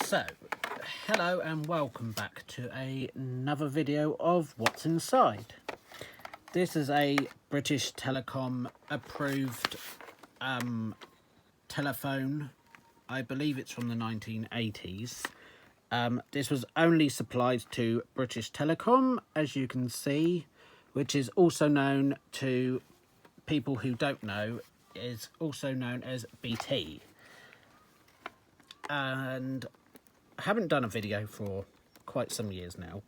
So, hello and welcome back to another video of What's Inside. This is a British Telecom approved telephone. I believe it's from the 1980s. This was only supplied to British Telecom, as you can see, which is also known to people who don't know, is also known as BT. And I haven't done a video for quite some years now,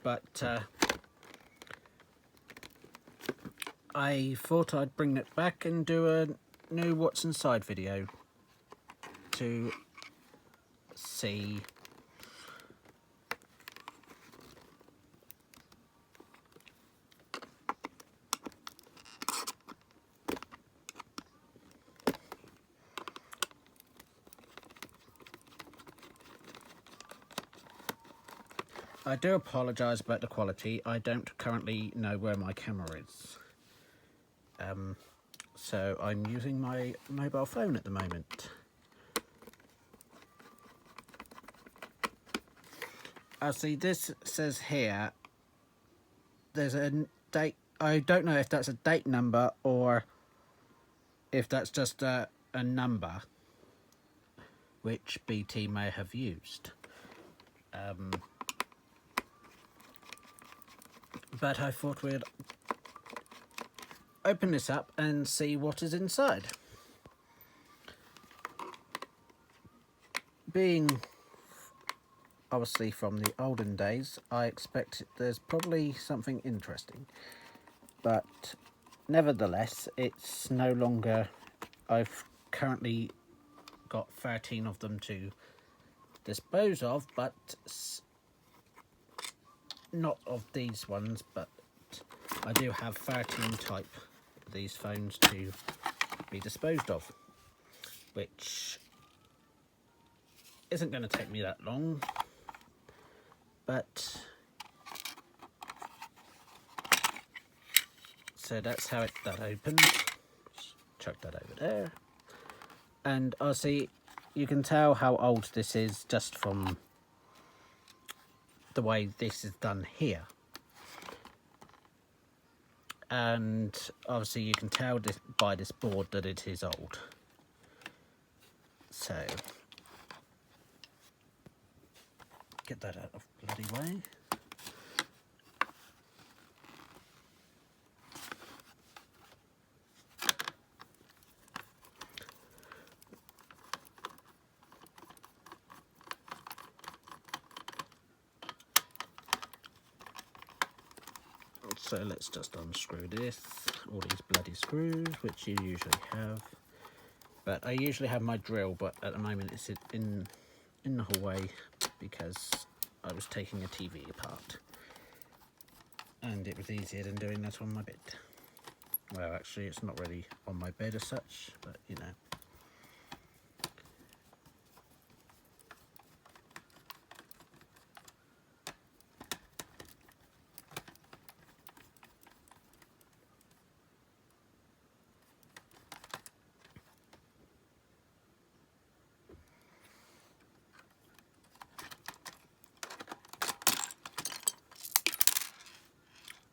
but I thought I'd bring it back and do a new What's Inside video to see I do apologise about the quality. I don't currently know where my camera is. So I'm using my mobile phone at the moment. I see this says here, there's a date. I don't know if that's a date number or if that's just a number which BT may have used. But I thought we'd open this up and see what is inside. Being obviously from the olden days, I expect there's probably something interesting. But nevertheless, it's no longer... I've currently got 13 of them to dispose of, but not of these ones, but I do have 13 type of these phones to be disposed of, which isn't going to take me that long, but so that's how that opens. Chuck that over there, and I see you can tell how old this is just from the way this is done here, and obviously you can tell this by this board that it is old. So get that out of bloody way. So let's just unscrew this, all these bloody screws, which you usually have. But I usually have my drill, but at the moment it's in the hallway because I was taking a TV apart. And it was easier than doing that on my bed. Well, actually it's not really on my bed as such, but you know.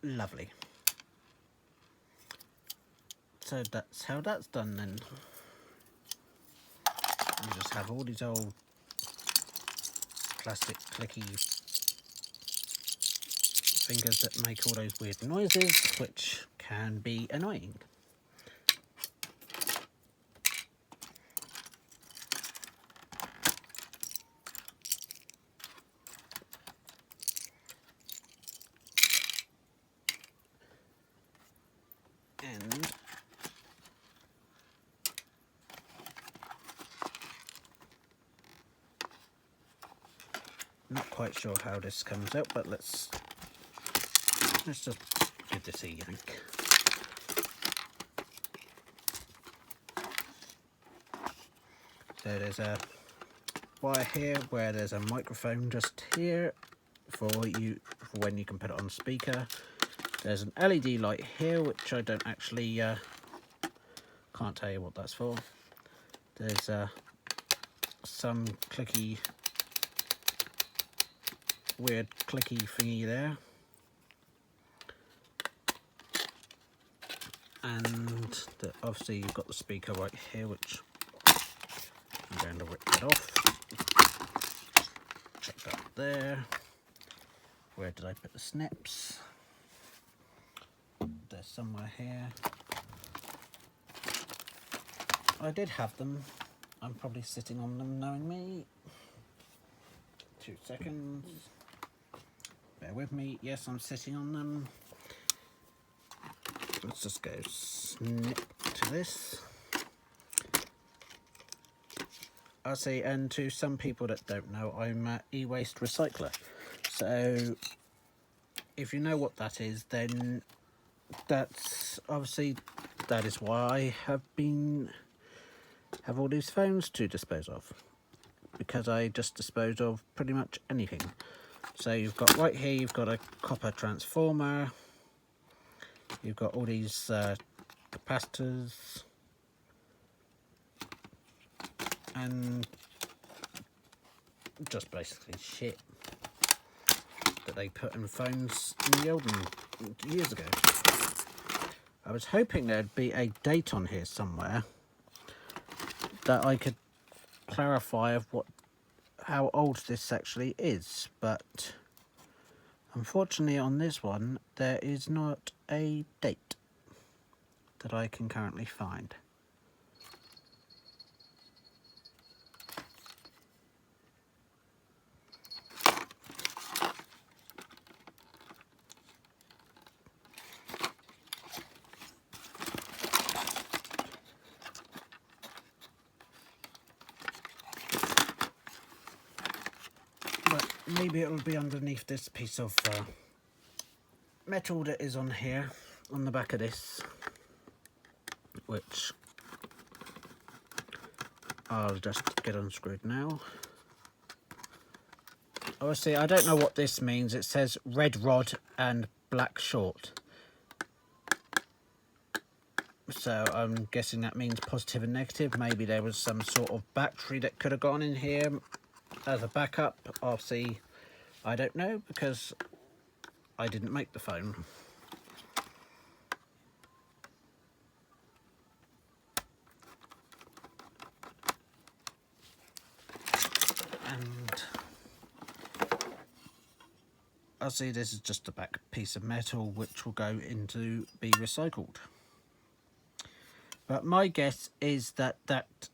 Lovely. So that's how that's done then. You just have all these old plastic clicky fingers that make all those weird noises, which can be annoying. And not quite sure how this comes out, but let's just give this a yank. So there's a wire here where there's a microphone just here for when you can put it on speaker. There's an LED light here, which I don't actually can't tell you what that's for. There's some clicky weird clicky thingy there. And obviously you've got the speaker right here, which I'm going to rip that off. Check that there. Where did I put the snips? They're somewhere here. I did have them. I'm probably sitting on them knowing me. 2 seconds. Bear with me. Yes, I'm sitting on them. Let's just go snip to this. I see, and to some people that don't know, I'm an e-waste recycler. So if you know what that is, then that's obviously, that is why I have all these phones to dispose of, because I just dispose of pretty much anything. So you've got right here, you've got a copper transformer, you've got all these capacitors, and just basically shit that they put in phones in the olden years ago. I was hoping there'd be a date on here somewhere that I could clarify of how old this actually is, but unfortunately on this one there is not a date that I can currently find. Maybe it'll be underneath this piece of metal that is on here, on the back of this, which I'll just get unscrewed now. Obviously, I don't know what this means. It says red rod and black short. So I'm guessing that means positive and negative. Maybe there was some sort of battery that could have gone in here as a backup. Obviously, I don't know because I didn't make the phone. And I see this is just a back piece of metal which will go into be recycled. But my guess is that that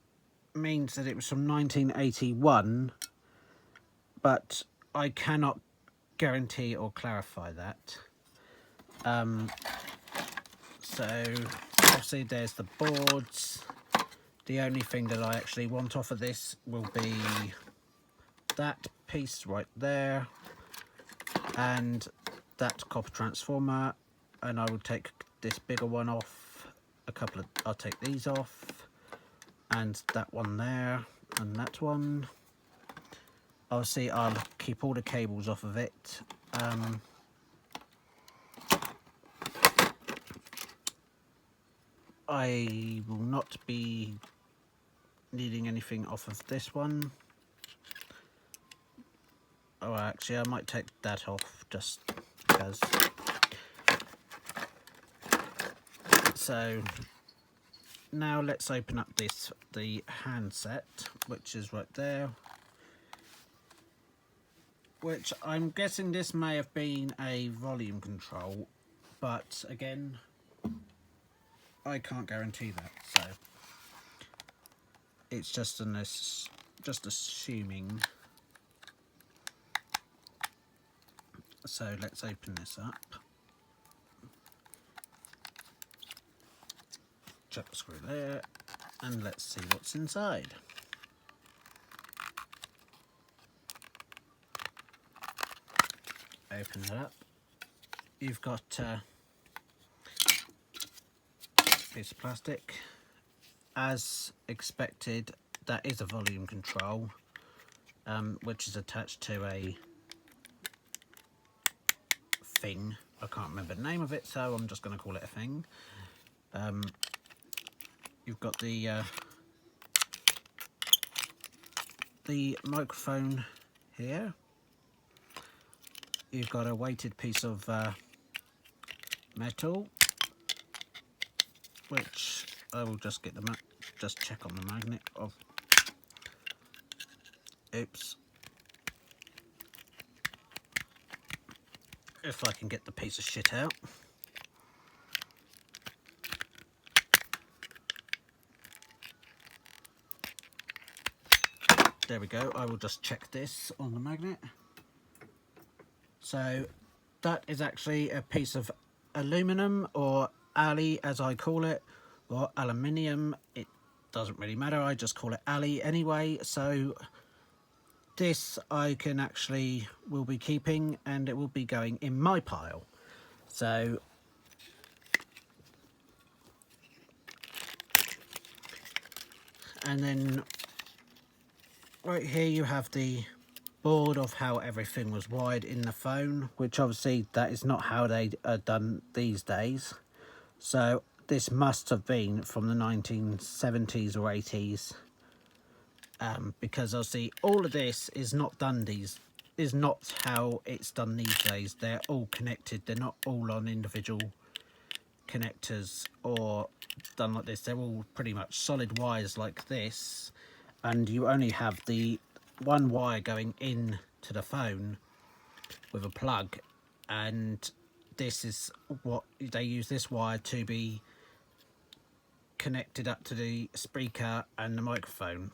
means that it was from 1981, but I cannot guarantee or clarify that. So obviously there's the boards. The only thing that I actually want off of this will be that piece right there and that copper transformer, and I will take this bigger one off. I'll take these off, and that one there, and that one. Obviously, I'll keep all the cables off of it. I will not be needing anything off of this one. Oh, actually, I might take that off just because. So now let's open up the handset, which is right there, which I'm guessing this may have been a volume control, but again, I can't guarantee that, so it's just assuming. So let's open this up. Chuck the screw there, and let's see what's inside. Open it up. You've got a piece of plastic. As expected, that is a volume control, which is attached to a thing. I can't remember the name of it, so I'm just going to call it a thing. You've got the microphone here, you've got a weighted piece of metal, which I will just get the just check on the magnet of. Oops. If I can get the piece of shit out. There we go. I will just check this on the magnet. So that is actually a piece of aluminum, or Ali as I call it, or aluminium. It doesn't really matter. I just call it Ali anyway. So this I can actually will be keeping, and it will be going in my pile. So and then right here you have the board of how everything was wired in the phone, which obviously that is not how they are done these days. So this must have been from the 1970s or 80s, because obviously all of this is not how it's done these days. They're all connected. They're not all on individual connectors or done like this. They're all pretty much solid wires like this, and you only have the one wire going in to the phone with a plug, and this is what they use, this wire to be connected up to the speaker and the microphone.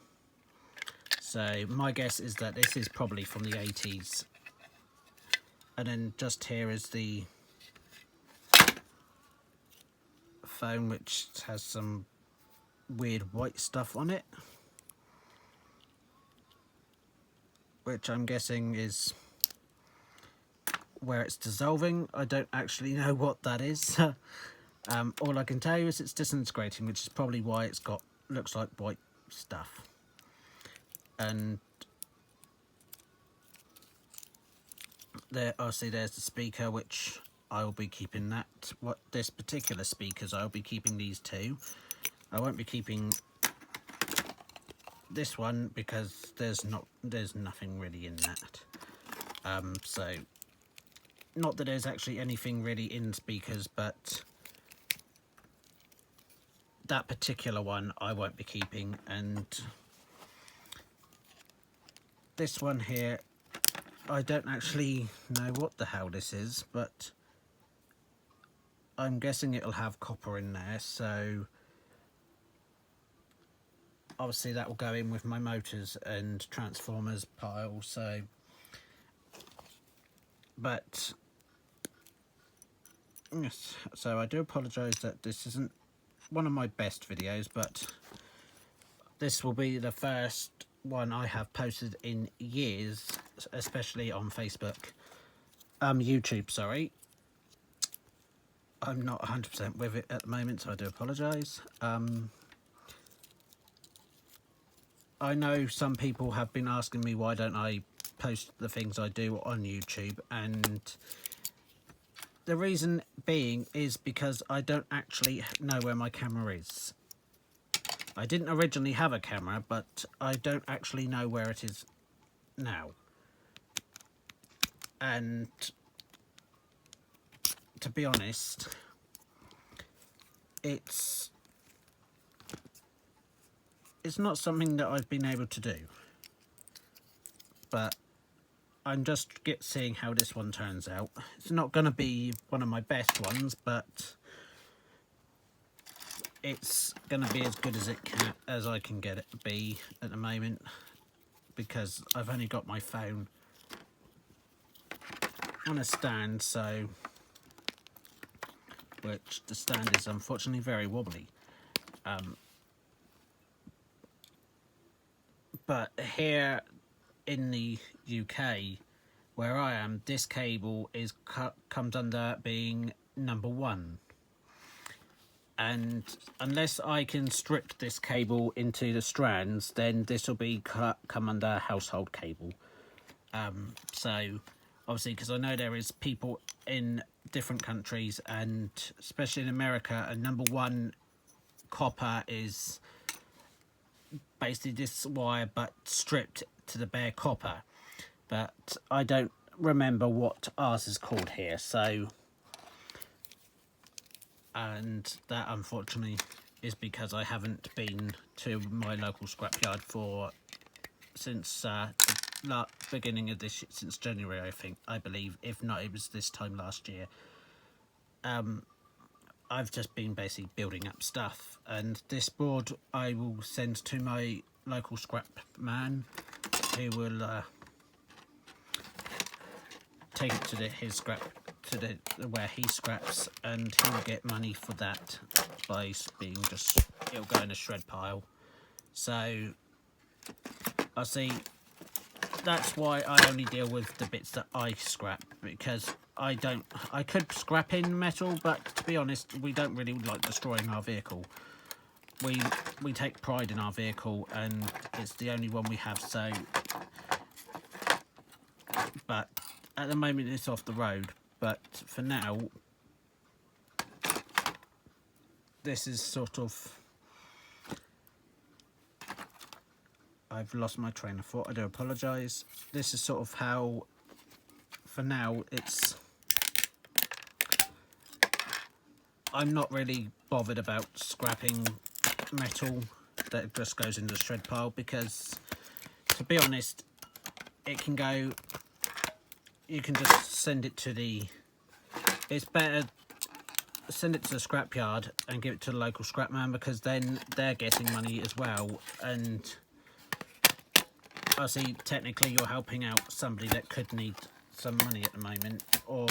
So my guess is that this is probably from the 80s. And then just here is the phone, which has some weird white stuff on it, which I'm guessing is where it's dissolving. I don't actually know what that is. All I can tell you is it's disintegrating, which is probably why it's got, looks like white stuff. And there, obviously there's the speaker, which I will be keeping that. What this particular speakers, I'll be keeping these two. I won't be keeping this one because there's nothing really in that. So not that there's actually anything really in speakers, but that particular one I won't be keeping. And this one here, I don't actually know what the hell this is, but I'm guessing it'll have copper in there, so obviously that will go in with my motors and transformers pile. So, but yes, so I do apologise that this isn't one of my best videos, but this will be the first one I have posted in years, especially on Facebook. YouTube, sorry. I'm not 100% with it at the moment, so I do apologise. I know some people have been asking me why don't I post the things I do on YouTube, and the reason being is because I don't actually know where my camera is. I didn't originally have a camera, but I don't actually know where it is now. And to be honest, it's not something that I've been able to do. But I'm just seeing how this one turns out. It's not going to be one of my best ones, but it's going to be as good as I can get it to be at the moment, because I've only got my phone on a stand, so which the stand is unfortunately very wobbly. But here in the UK, where I am, this cable is comes under being number 1. And unless I can strip this cable into the strands, then this will be come under household cable. So obviously, because I know there is people in different countries, and especially in America, and number 1 copper is basically this wire but stripped to the bare copper. But I don't remember what ours is called here, so, and that unfortunately is because I haven't been to my local scrapyard for since the beginning of this, since January, I believe, if not it was this time last year. I've just been basically building up stuff, and this board I will send to my local scrap man, who will take it to his scrap, to where he scraps, and he'll get money for that by being just, it'll go in a shred pile. So I see, that's why I only deal with the bits that I scrap, because I could scrap in metal, but to be honest, we don't really like destroying our vehicle. We take pride in our vehicle, and it's the only one we have, so, but at the moment it's off the road, but for now this is sort of, I've lost my train of thought, I do apologise. This is sort of how, for now, I'm not really bothered about scrapping metal that just goes into the shred pile, because to be honest, it can go, you can just send it to it's better send it to the scrapyard and give it to the local scrap man, because then they're getting money as well, and I see technically you're helping out somebody that could need some money at the moment, or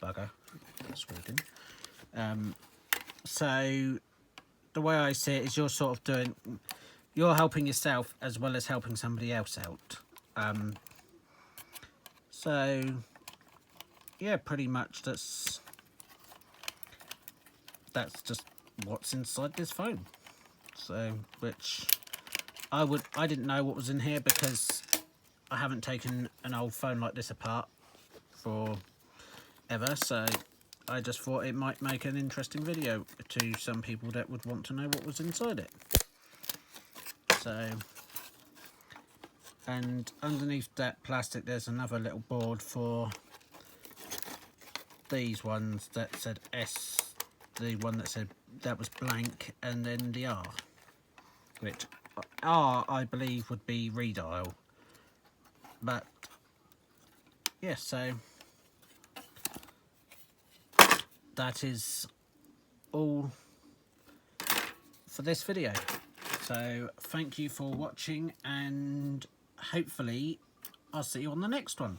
bugger, that's screwed in. So the way I see it is you're helping yourself as well as helping somebody else out. So yeah, pretty much that's just what's inside this phone. So, which I didn't know what was in here, because I haven't taken an old phone like this apart for ever, so I just thought it might make an interesting video to some people that would want to know what was inside it. So, and underneath that plastic there's another little board for these ones that said S, the one that said that was blank, and then the R, which R I believe would be redial. But yeah, so that is all for this video. So thank you for watching, and hopefully I'll see you on the next one.